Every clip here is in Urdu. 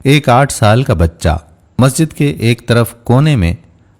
ایک 8 سال کا بچہ مسجد کے ایک طرف کونے میں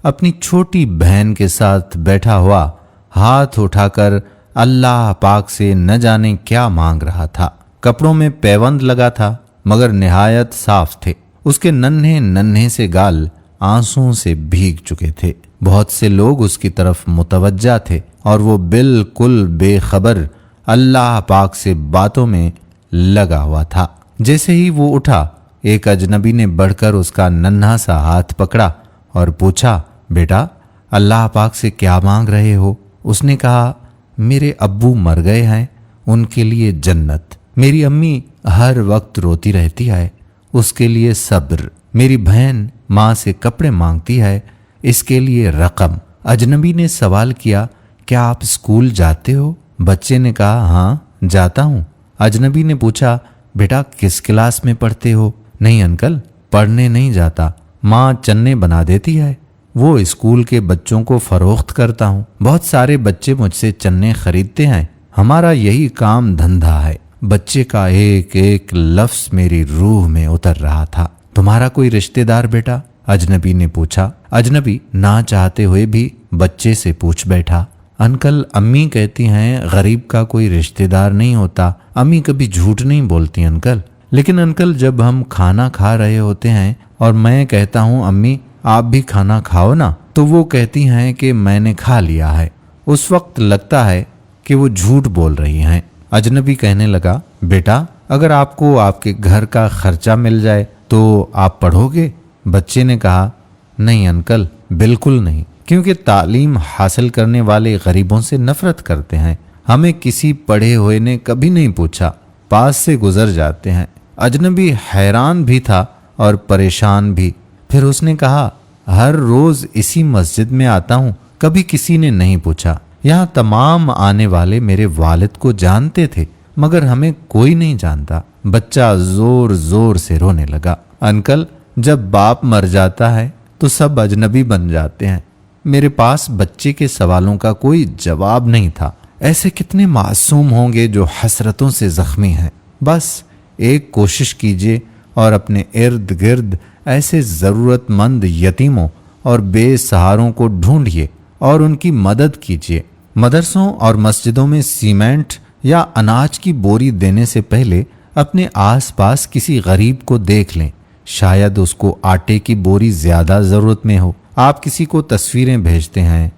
اپنی چھوٹی بہن کے ساتھ بیٹھا ہوا ہاتھ اٹھا کر اللہ پاک سے نہ جانے کیا مانگ رہا تھا۔ کپڑوں میں پیوند لگا تھا مگر نہایت صاف تھے۔ اس کے ننھے ننھے سے گال آنسوؤں سے بھیگ چکے تھے۔ بہت سے لوگ اس کی طرف متوجہ تھے اور وہ بالکل بے خبر اللہ پاک سے باتوں میں لگا ہوا تھا۔ جیسے ہی وہ اٹھا، ایک اجنبی نے بڑھ کر اس کا ننھا سا ہاتھ پکڑا اور پوچھا، بیٹا اللہ پاک سے کیا مانگ رہے ہو؟ اس نے کہا، میرے ابو مر گئے ہیں، ان کے لیے جنت۔ میری امی ہر وقت روتی رہتی ہے، اس کے لیے صبر۔ میری بہن ماں سے کپڑے مانگتی ہے، اس کے لیے رقم۔ اجنبی نے سوال کیا، کیا آپ اسکول جاتے ہو؟ بچے نے کہا، ہاں جاتا ہوں۔ اجنبی نے پوچھا، بیٹا کس کلاس میں پڑھتے ہو؟ نہیں انکل، پڑھنے نہیں جاتا، ماں چنے بنا دیتی ہے، وہ اسکول کے بچوں کو فروخت کرتا ہوں۔ بہت سارے بچے مجھ سے چنے خریدتے ہیں، ہمارا یہی کام دھندہ ہے۔ بچے کا ایک ایک لفظ میری روح میں اتر رہا تھا۔ تمہارا کوئی رشتہ دار بیٹا؟ اجنبی نے پوچھا۔ اجنبی نہ چاہتے ہوئے بھی بچے سے پوچھ بیٹھا۔ انکل امی کہتی ہیں غریب کا کوئی رشتہ دار نہیں ہوتا، امی کبھی جھوٹ نہیں بولتی انکل۔ لیکن انکل جب ہم کھانا کھا رہے ہوتے ہیں اور میں کہتا ہوں امی آپ بھی کھانا کھاؤ نا، تو وہ کہتی ہیں کہ میں نے کھا لیا ہے، اس وقت لگتا ہے کہ وہ جھوٹ بول رہی ہیں۔ اجنبی کہنے لگا، بیٹا اگر آپ کو آپ کے گھر کا خرچہ مل جائے تو آپ پڑھو گے؟ بچے نے کہا، نہیں انکل بالکل نہیں، کیونکہ تعلیم حاصل کرنے والے غریبوں سے نفرت کرتے ہیں، ہمیں کسی پڑھے ہوئے نے کبھی نہیں پوچھا، پاس سے گزر جاتے ہیں۔ اجنبی حیران بھی تھا اور پریشان بھی۔ پھر اس نے کہا، ہر روز اسی مسجد میں آتا ہوں، کبھی کسی نے نہیں پوچھا، یہاں تمام آنے والے میرے والد کو جانتے تھے مگر ہمیں کوئی نہیں جانتا۔ بچہ زور زور سے رونے لگا۔ انکل جب باپ مر جاتا ہے تو سب اجنبی بن جاتے ہیں، میرے پاس بچے کے سوالوں کا کوئی جواب نہیں تھا۔ ایسے کتنے معصوم ہوں گے جو حسرتوں سے زخمی ہیں۔ بس ایک کوشش کیجیے اور اپنے ارد گرد ایسے ضرورت مند یتیموں اور بے سہاروں کو ڈھونڈیے اور ان کی مدد کیجیے۔ مدرسوں اور مسجدوں میں سیمنٹ یا اناج کی بوری دینے سے پہلے اپنے آس پاس کسی غریب کو دیکھ لیں، شاید اس کو آٹے کی بوری زیادہ ضرورت میں ہو۔ آپ کسی کو تصویریں بھیجتے ہیں